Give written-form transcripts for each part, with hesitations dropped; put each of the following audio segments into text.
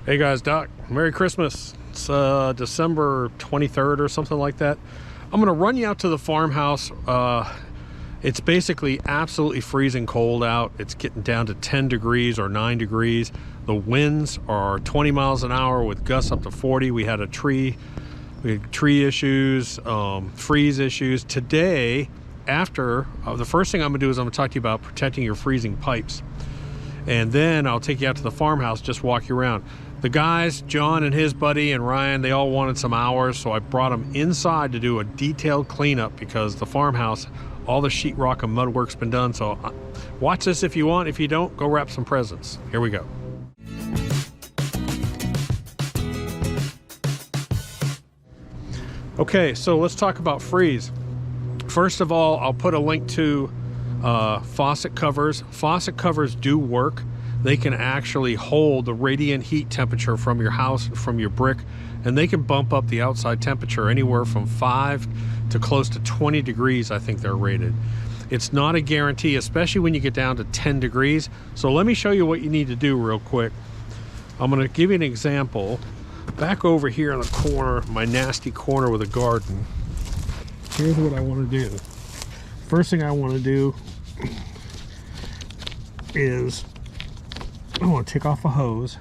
Hey guys, Doc, Merry Christmas. It's December 23rd or something like that. I'm gonna run you out to the farmhouse. It's basically absolutely freezing cold out. It's getting down to 10 degrees or 9 degrees. The winds are 20 miles an hour with gusts up to 40. We had tree issues, freeze issues. Today, after, the first thing I'm gonna do is I'm gonna talk to you about protecting your freezing pipes. And then I'll take you out to the farmhouse, just walk you around. The guys, John and his buddy and Ryan, they all wanted some hours, so I brought them inside to do a detailed cleanup because the farmhouse, all the sheetrock and mud work's been done. So watch this if you want. If you don't, go wrap some presents. Here we go. Okay, so let's talk about freeze. First of all, I'll put a link to faucet covers. Faucet covers do work. They can actually hold the radiant heat temperature from your house and from your brick, and they can bump up the outside temperature anywhere from 5 to close to 20 degrees. I think they're rated. It's not a guarantee, especially when you get down to 10 degrees. So let me show you what you need to do real quick. I'm going to give you an example. Back over here in the corner, my nasty corner with a garden, here's what I want to do. First thing I want to do is I want to take off a hose,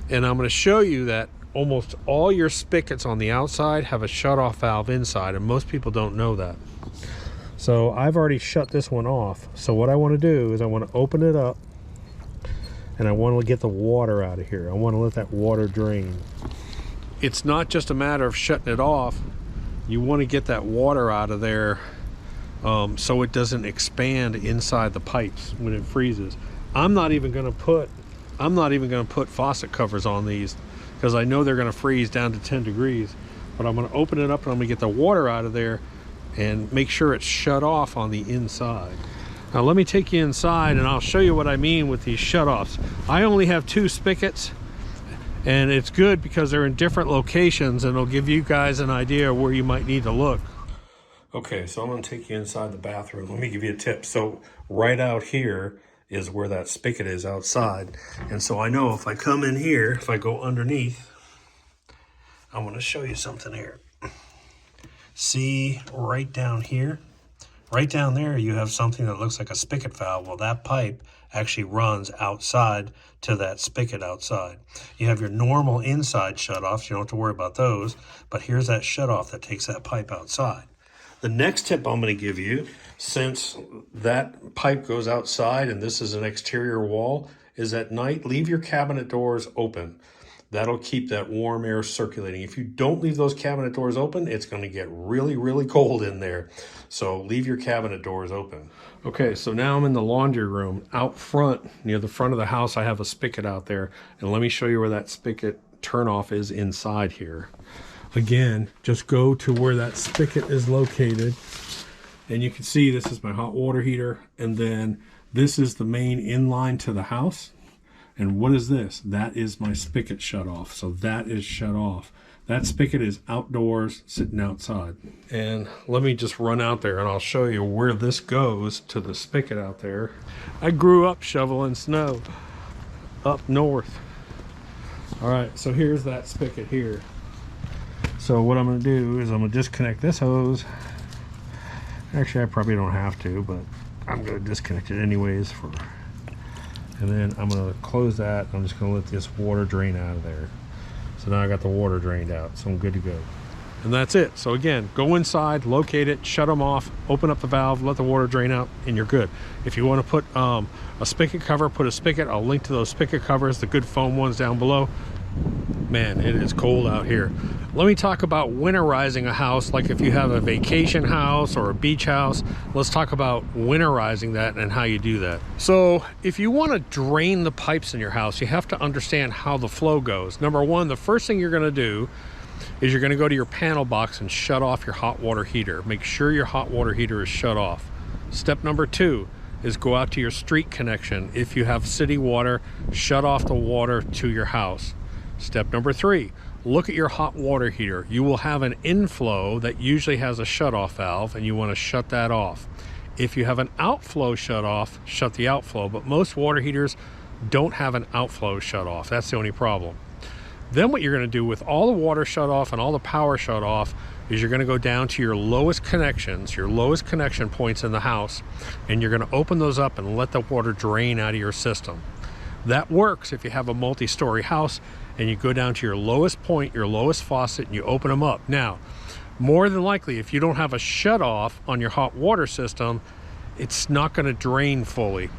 and I'm going to show you that almost all your spigots on the outside have a shutoff valve inside, and most people don't know that. So I've already shut this one off. So what I want to do is I want to open it up, and I want to get the water out of here. I want to let that water drain. It's not just a matter of shutting it off. You want to get that water out of there so it doesn't expand inside the pipes when it freezes. I'm not even going to put faucet covers on these because I know they're going to freeze down to 10 degrees. But I'm going to open it up and I'm going to get the water out of there and make sure it's shut off on the inside. Now let me take you inside and I'll show you what I mean with these shutoffs. I only have 2 spigots, and it's good because they're in different locations, and it'll give you guys an idea where you might need to look. Okay, so I'm going to take you inside the bathroom. Let me give you a tip. So right out here is where that spigot is outside. And so I know if I come in here, if I go underneath, I'm going to show you something here. See right down here? Right down there, you have something that looks like a spigot valve. Well, that pipe actually runs outside to that spigot outside. You have your normal inside shutoffs. You don't have to worry about those. But here's that shutoff that takes that pipe outside. The next tip I'm going to give you, since that pipe goes outside and this is an exterior wall, is at night, leave your cabinet doors open. That'll keep that warm air circulating. If you don't leave those cabinet doors open, it's going to get really, really cold in there. So leave your cabinet doors open. Okay, so now I'm in the laundry room. Out front, near the front of the house, I have a spigot out there. And let me show you where that spigot turnoff is inside here. Again, just go to where that spigot is located. And you can see this is my hot water heater. And then this is the main inline to the house. And what is this? That is my spigot shut off. So that is shut off. That spigot is outdoors, sitting outside. And let me just run out there and I'll show you where this goes to the spigot out there. I grew up shoveling snow up north. All right, so here's that spigot here. So what I'm going to do is I'm going to disconnect this hose. Actually, I probably don't have to, but I'm going to disconnect it anyways. And then I'm going to close that. I'm just going to let this water drain out of there. So now I got the water drained out, so I'm good to go. And that's it. So again, go inside, locate it, shut them off, open up the valve, let the water drain out, and you're good. If you want to put a spigot cover, put a spigot. I'll link to those spigot covers, the good foam ones down below. Man, it is cold out here. Let me talk about winterizing a house. Like if you have a vacation house or a beach house, let's talk about winterizing that and how you do that. So if you want to drain the pipes in your house, you have to understand how the flow goes. Number one, the first thing you're going to do is you're going to go to your panel box and shut off your hot water heater. Make sure your hot water heater is shut off. Step number 2 is go out to your street connection. If you have city water, shut off the water to your house. Step number 3, look at your hot water heater. You will have an inflow that usually has a shutoff valve, and you want to shut that off. If you have an outflow shut off, shut the outflow. But most water heaters don't have an outflow shut off. That's the only problem. Then what you're going to do with all the water shut off and all the power shut off is you're going to go down to your lowest connections, your lowest connection points in the house, and you're going to open those up and let the water drain out of your system. That works if you have a multi-story house and you go down to your lowest point, your lowest faucet, and you open them up. Now, more than likely, if you don't have a shut off on your hot water system, it's not going to drain fully.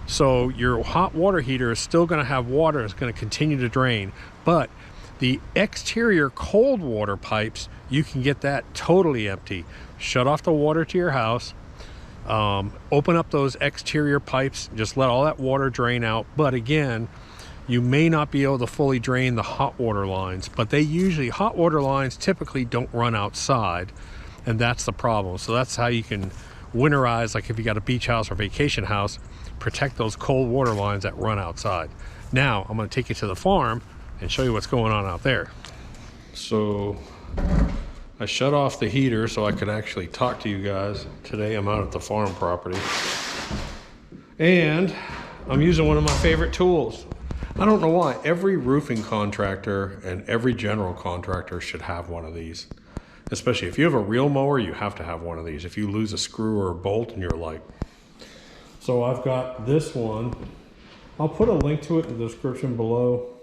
So your hot water heater is still going to have water. It's going to continue to drain, but the exterior cold water pipes, you can get that totally empty. Shut off the water to your house, open up those exterior pipes, just let all that water drain out. But again, you may not be able to fully drain the hot water lines, but hot water lines typically don't run outside, and that's the problem. So that's how you can winterize, like if you got a beach house or vacation house, protect those cold water lines that run outside. Now, I'm gonna take you to the farm and show you what's going on out there. So I shut off the heater so I could actually talk to you guys. Today I'm out at the farm property. And I'm using one of my favorite tools. I don't know why. Every roofing contractor and every general contractor should have one of these. Especially if you have a reel mower, you have to have one of these. If you lose a screw or a bolt and you're like. So I've got this one. I'll put a link to it in the description below.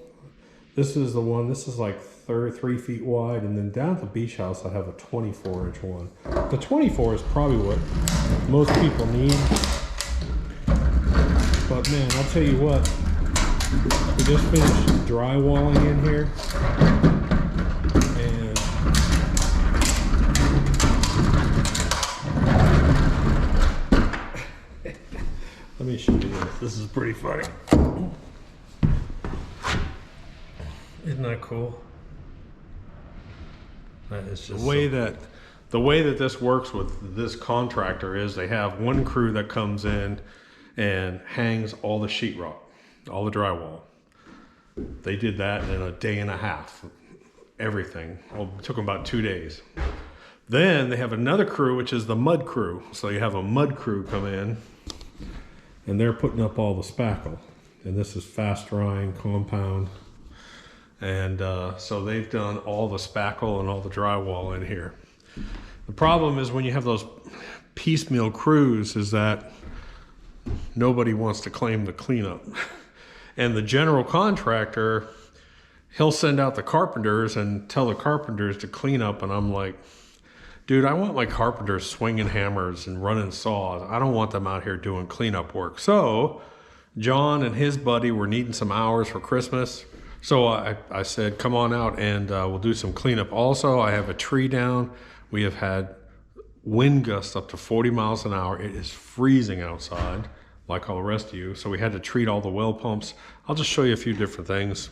This is the one, this is like 3 feet wide, and then down at the beach house I have a 24-inch one. The 24 is probably what most people need. But man, I'll tell you what, we just finished drywalling in here, and let me show you this. This is pretty funny. Isn't that cool? That is just the way that this works with this contractor is they have one crew that comes in and hangs all the sheetrock, all the drywall. They did that in a day and a half. Everything. Well, it took them about 2 days. Then they have another crew, which is the mud crew. So you have a mud crew come in, and they're putting up all the spackle. And this is fast drying compound. And so they've done all the spackle and all the drywall in here. The problem is when you have those piecemeal crews is that nobody wants to claim the cleanup. And the general contractor, he'll send out the carpenters and tell the carpenters to clean up. And I'm like, dude, I want my carpenters swinging hammers and running saws. I don't want them out here doing cleanup work. So John and his buddy were needing some hours for Christmas. So I said, come on out and we'll do some cleanup. Also, I have a tree down. We have had wind gusts up to 40 miles an hour. It is freezing outside, like all the rest of you. So we had to treat all the well pumps. I'll just show you a few different things.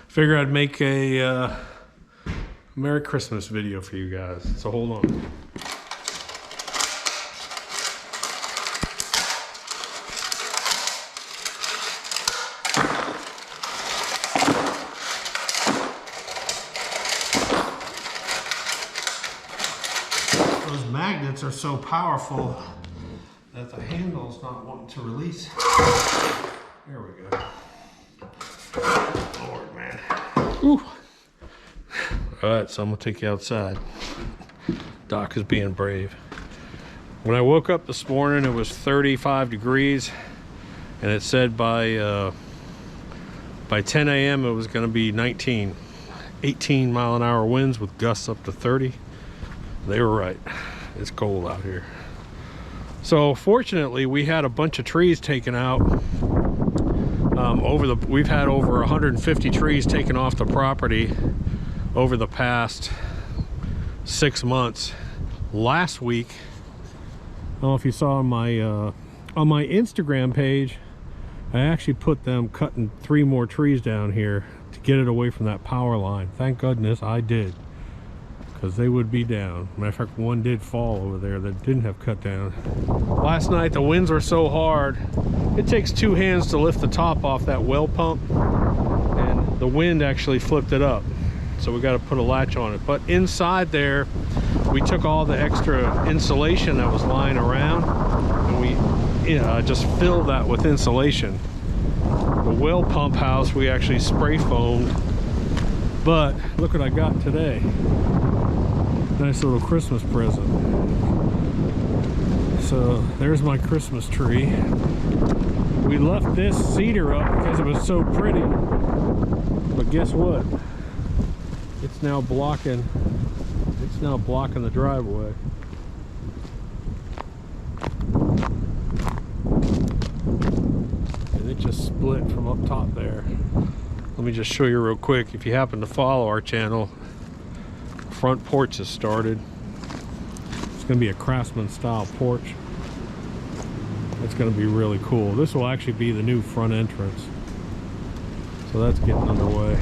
Figure I'd make a Merry Christmas video for you guys. So hold on. Those magnets are so powerful that the handle's not wanting to release. There we go. Lord, man. Ooh. All right, so I'm gonna take you outside. Doc is being brave. When I woke up this morning, it was 35 degrees, and it said by 10 a.m. it was gonna be 19. 18-mile-an-hour winds with gusts up to 30. They were right. It's cold out here. So fortunately, we had a bunch of trees taken out. We've had over 150 trees taken off the property over the past 6 months. Last week, I don't know if you saw on my Instagram page, I actually put them cutting 3 more trees down here to get it away from that power line. Thank goodness I did, because they would be down. Matter of fact, one did fall over there that didn't have cut down. Last night the winds were so hard, it takes 2 hands to lift the top off that well pump, and the wind actually flipped it up. So we got to put a latch on it. But inside there, we took all the extra insulation that was lying around, and we just filled that with insulation. The well pump house, we actually spray foamed. But look what I got today. Nice little Christmas present. So there's my Christmas tree. We left this cedar up because it was so pretty. But guess what? It's now blocking the driveway. And it just split from up top there. Let me just show you real quick. If you happen to follow our channel, front porch has started. It's going to be a Craftsman style porch. It's going to be really cool. This will actually be the new front entrance. So that's getting underway.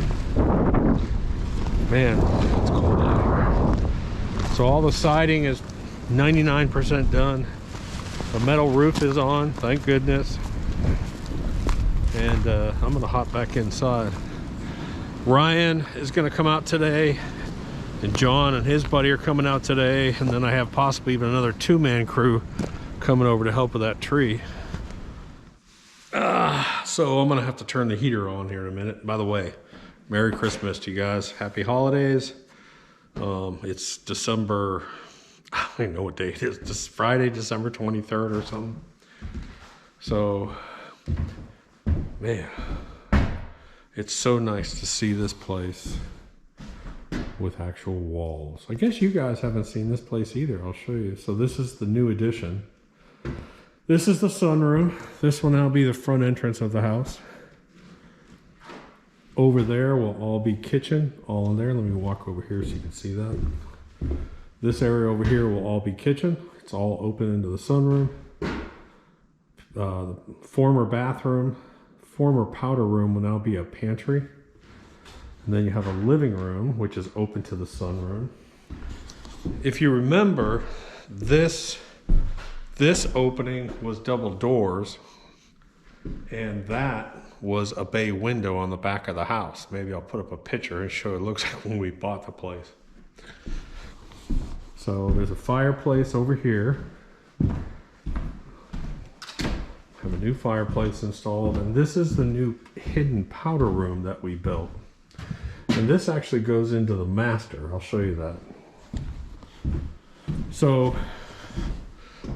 Man, it's cold out here. So all the siding is 99% done. The metal roof is on, thank goodness. And I'm gonna hop back inside. Ryan is gonna come out today, and John and his buddy are coming out today, and then I have possibly even another 2-man crew coming over to help with that tree. So I'm gonna have to turn the heater on here in a minute. By the way, Merry Christmas to you guys. Happy holidays. It's December, I don't even know what day it is. It's Friday, December 23rd or something. So, man, it's so nice to see this place with actual walls. I guess you guys haven't seen this place either. I'll show you. So this is the new addition. This is the sunroom. This will now be the front entrance of the house. Over there will all be kitchen, all in there. Let me walk over here so you can see that. This area over here will all be kitchen. It's all open into the sunroom. The former bathroom, former powder room will now be a pantry. And then you have a living room, which is open to the sunroom. If you remember, this opening was double doors, and that was a bay window on the back of the house. Maybe I'll put up a picture and show it looks like when we bought the place. So there's a fireplace over here. Have a new fireplace installed, and this is the new hidden powder room that we built. And this actually goes into the master. I'll show you that. So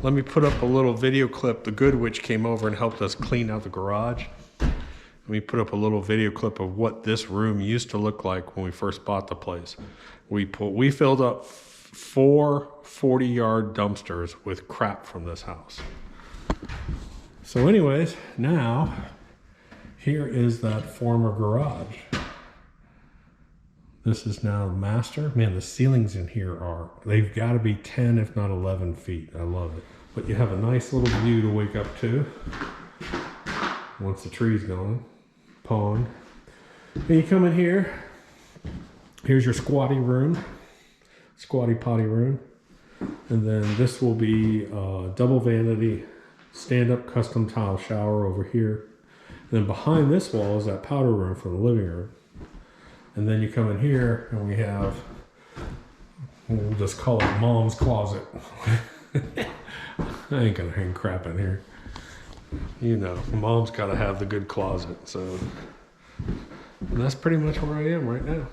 let me put up a little video clip. The Good Witch came over and helped us clean out the garage. Let me put up a little video clip of what this room used to look like when we first bought the place. We filled up 4 40-yard dumpsters with crap from this house. So anyways, now here is that former garage. This is now the master. Man, the ceilings in here they've got to be 10 if not 11 feet. I love it. But you have a nice little view to wake up to once the tree's gone. Pond. Then you come in here. Here's your squatty room. Squatty potty room. And then this will be double vanity, stand-up custom tile shower over here. And then behind this wall is that powder room for the living room. And then you come in here and we have, we'll just call it Mom's closet. I ain't gonna hang crap in here. You know, Mom's gotta have the good closet. So and that's pretty much where I am right now.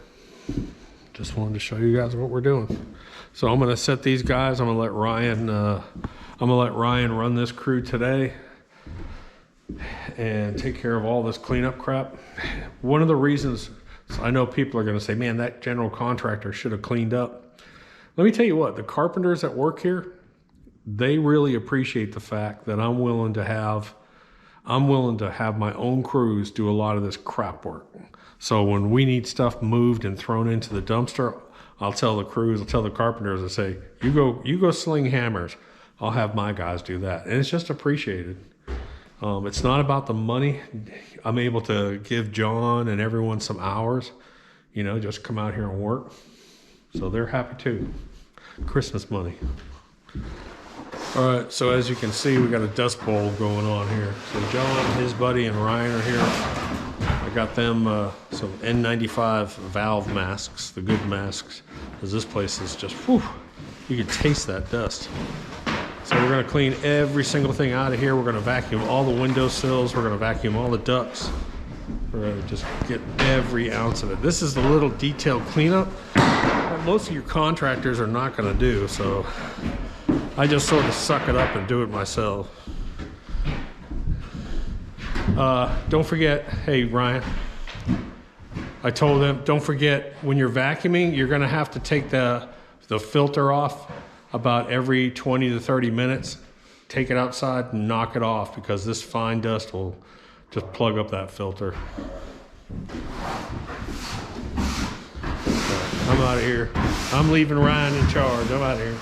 Just wanted to show you guys what we're doing. So I'm gonna set these guys. I'm gonna let Ryan run this crew today and take care of all this cleanup crap. One of the reasons, so I know people are gonna say, man, that general contractor should have cleaned up. Let me tell you what, the carpenters that work here, they really appreciate the fact that I'm willing to have my own crews do a lot of this crap work. So when we need stuff moved and thrown into the dumpster, I'll tell the crews, I'll tell the carpenters, I say, you go sling hammers. I'll have my guys do that. And it's just appreciated. It's not about the money. I'm able to give John and everyone some hours, you know, just come out here and work. So they're happy too. Christmas money. All right, so as you can see, we got a dust bowl going on here. So John, his buddy, and Ryan are here. I got them some N95 valve masks, the good masks, because this place is just, whew, you can taste that dust. So we're gonna clean every single thing out of here. We're gonna vacuum all the windowsills. We're gonna vacuum all the ducts. We're gonna just get every ounce of it. This is the little detailed cleanup that most of your contractors are not gonna do, so I just sort of suck it up and do it myself. Don't forget, hey Ryan, I told them, don't forget when you're vacuuming, you're gonna have to take the filter off about every 20 to 30 minutes. Take it outside and knock it off, because this fine dust will just plug up that filter. I'm out of here. I'm leaving Ryan in charge. I'm out of here.